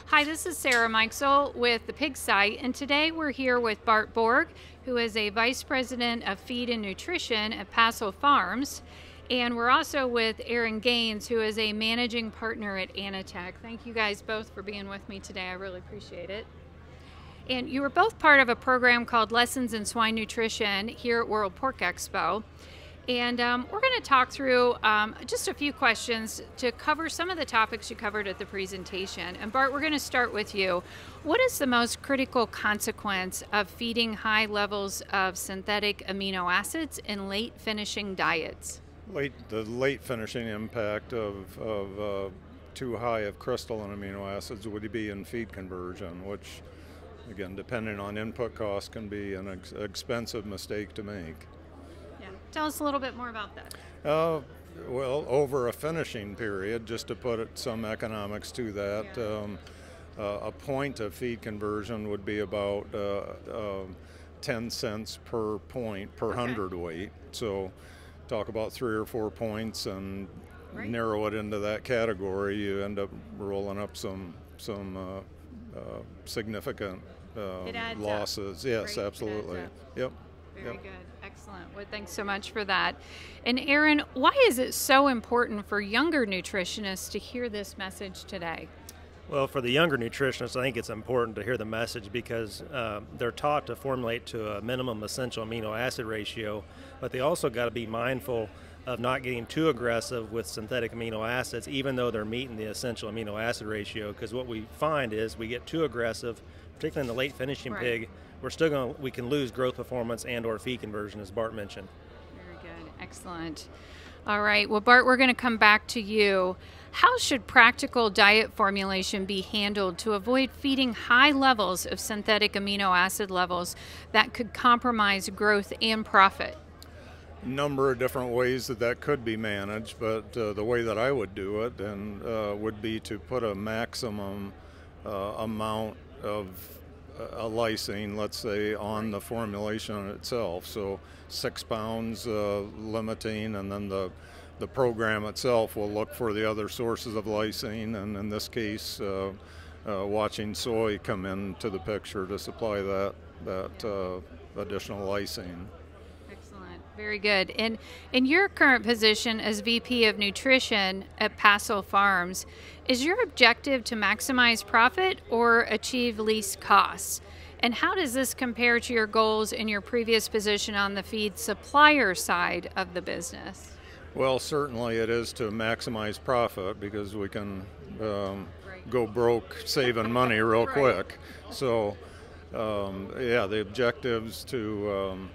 Hi, this is Sarah Mikesell with the Pig Site, and today we're here with Bart Borg, who is a Vice President of Feed and Nutrition at Paso Farms. And we're also with Aaron Gaines, who is a Managing Partner at Anatech. Thank you guys both for being with me today. I really appreciate it. And you were both part of a program called Lessons in Swine Nutrition here at World Pork Expo. And we're going to talk through just a few questions to cover some of the topics you covered at the presentation. And Bart, we're going to start with you. What is the most critical consequence of feeding high levels of synthetic amino acids in late finishing diets? The late finishing impact of too high of crystalline amino acids would be in feed conversion, which, again, depending on input costs, can be an expensive mistake to make. Tell us a little bit more about that. Well, over a finishing period, just to put some economics to that, a point of feed conversion would be about 10 cents per point per hundredweight. So talk about 3 or 4 points and narrow it into that category, you end up rolling up some significant losses. Yes, absolutely. Yep. Very good. Excellent. Well, thanks so much for that. And Aaron, why is it so important for younger nutritionists to hear this message today? Well, for the younger nutritionists, I think it's important to hear the message because they're taught to formulate to a minimum essential amino acid ratio, but they also got to be mindful of not getting too aggressive with synthetic amino acids, even though they're meeting the essential amino acid ratio. Because what we find is we get too aggressive, particularly in the late finishing pig, we can lose growth performance and/or feed conversion, as Bart mentioned. Very good, excellent. All right, well, Bart, we're going to come back to you. How should practical diet formulation be handled to avoid feeding high levels of synthetic amino acid levels that could compromise growth and profit? A number of different ways that could be managed, but the way that I would do it would be to put a maximum amount of a lysine, let's say, on the formulation itself. So 6 pounds limiting, and then the program itself will look for the other sources of lysine, and in this case watching soy come into the picture to supply that additional lysine. Very good. And in your current position as VP of Nutrition at Paso Farms, is your objective to maximize profit or achieve least costs? And how does this compare to your goals in your previous position on the feed supplier side of the business? Well, certainly it is to maximize profit because we can go broke saving money real quick. So, the objectives to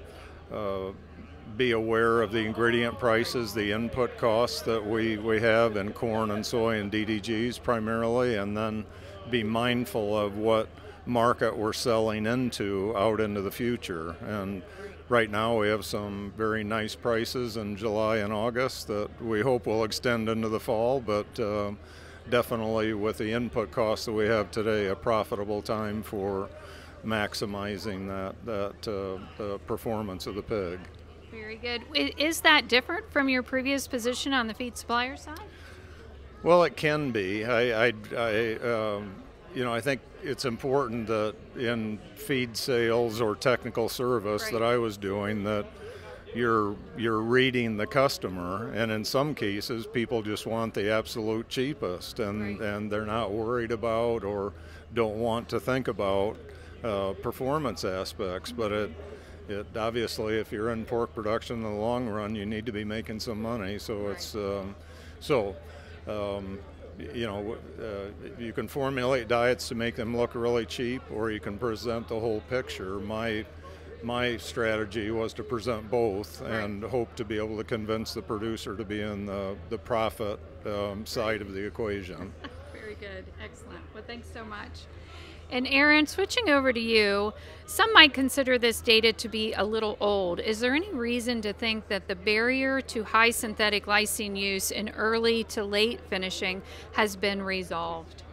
be aware of the ingredient prices, the input costs that we have in corn and soy and DDGs primarily, and then be mindful of what market we're selling into out into the future. And right now we have some very nice prices in July and August that we hope will extend into the fall, but definitely with the input costs that we have today, a profitable time for maximizing that performance of the pig. Very good. Is that different from your previous position on the feed supplier side? Well, it can be. I think it's important that in feed sales or technical service that I was doing, that you're reading the customer, and in some cases people just want the absolute cheapest, and they're not worried about or don't want to think about performance aspects, but it obviously, if you're in pork production in the long run, you need to be making some money. So you can formulate diets to make them look really cheap, or you can present the whole picture. My strategy was to present both and hope to be able to convince the producer to be in the profit side of the equation. Very good. Excellent. Well, thanks so much. And Aaron, switching over to you, some might consider this data to be a little old. Is there any reason to think that the barrier to high synthetic lysine use in early to late finishing has been resolved?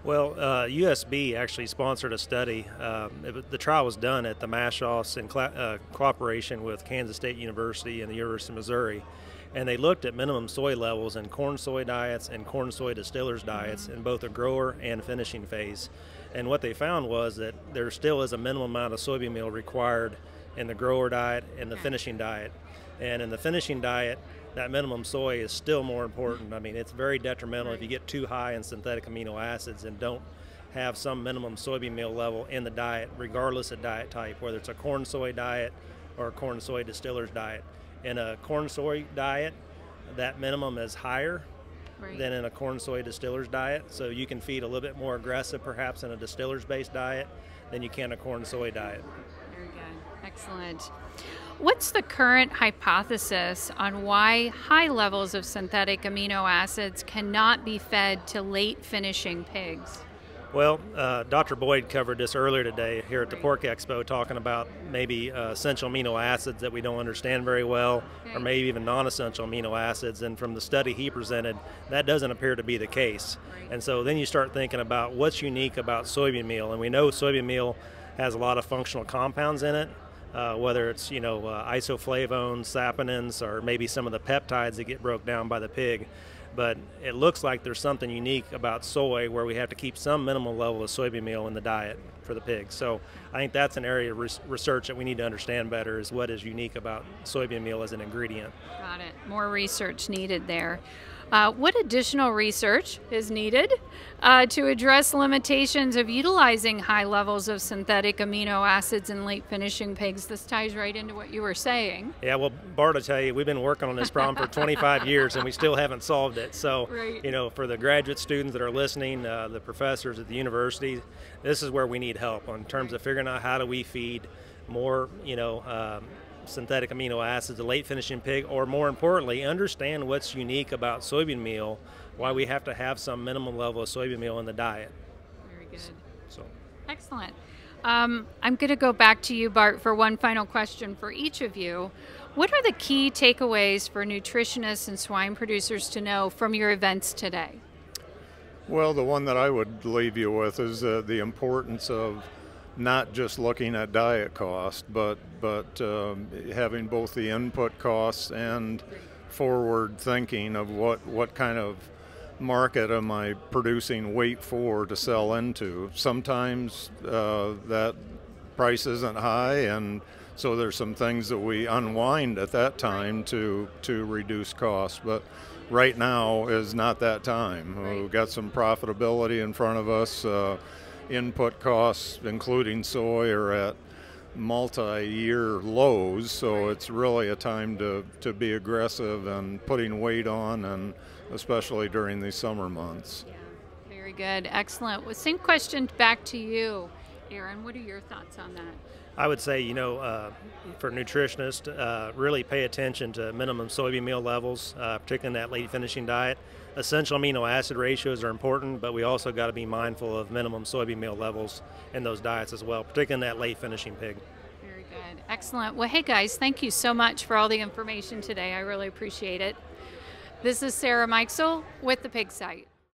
Well, USB actually sponsored a study. The trial was done at the Mashos in cooperation with Kansas State University and the University of Missouri. and they looked at minimum soy levels in corn soy diets and corn soy distillers diets in both the grower and finishing phase. And what they found was that there still is a minimum amount of soybean meal required in the grower diet and the finishing diet. And in the finishing diet, that minimum soy is still more important. I mean, it's very detrimental if you get too high in synthetic amino acids and don't have some minimum soybean meal level in the diet, regardless of diet type, whether it's a corn soy diet or a corn soy distillers diet. In a corn soy diet, that minimum is higher than in a corn soy distillers diet, so you can feed a little bit more aggressive perhaps in a distillers based diet than you can a corn soy diet. Very good. Excellent. What's the current hypothesis on why high levels of synthetic amino acids cannot be fed to late finishing pigs? Well, Dr. Boyd covered this earlier today here at the Pork Expo, talking about maybe essential amino acids that we don't understand very well, or maybe even non-essential amino acids. And from the study he presented, that doesn't appear to be the case. And so then you start thinking about what's unique about soybean meal. And we know soybean meal has a lot of functional compounds in it, whether it's isoflavones, saponins, or maybe some of the peptides that get broke down by the pig. But it looks like there's something unique about soy where we have to keep some minimal level of soybean meal in the diet for the pigs. So I think that's an area of research that we need to understand better, is what is unique about soybean meal as an ingredient. Got it. More research needed there. What additional research is needed to address limitations of utilizing high levels of synthetic amino acids in late finishing pigs? This ties right into what you were saying. Yeah, well, Bart, I tell you, we've been working on this problem for 25 years and we still haven't solved it. So, for the graduate students that are listening, the professors at the university, this is where we need help in terms of figuring out how do we feed more, synthetic amino acids, the late finishing pig, or more importantly, understand what's unique about soybean meal, why we have to have some minimum level of soybean meal in the diet. Very good. So, excellent. I'm going to go back to you, Bart, for one final question for each of you. What are the key takeaways for nutritionists and swine producers to know from your events today? Well, the one that I would leave you with is the importance of not just looking at diet cost, but having both the input costs and forward thinking of what kind of market am I producing weight for to sell into. Sometimes that price isn't high, and so there's some things that we unwind at that time to reduce costs. But right now is not that time. We've got some profitability in front of us. Input costs, including soy, are at multi-year lows, so it's really a time to be aggressive and putting weight on, and especially during these summer months. Yeah, very good. Excellent. Well, same question back to you, Aaron. What are your thoughts on that? I would say, for nutritionists, really pay attention to minimum soybean meal levels, particularly in that late finishing diet. Essential amino acid ratios are important, but we also got to be mindful of minimum soybean meal levels in those diets as well, particularly in that late finishing pig. Very good. Excellent. Well, hey guys, thank you so much for all the information today. I really appreciate it. This is Sarah Mikesell with the Pig Site.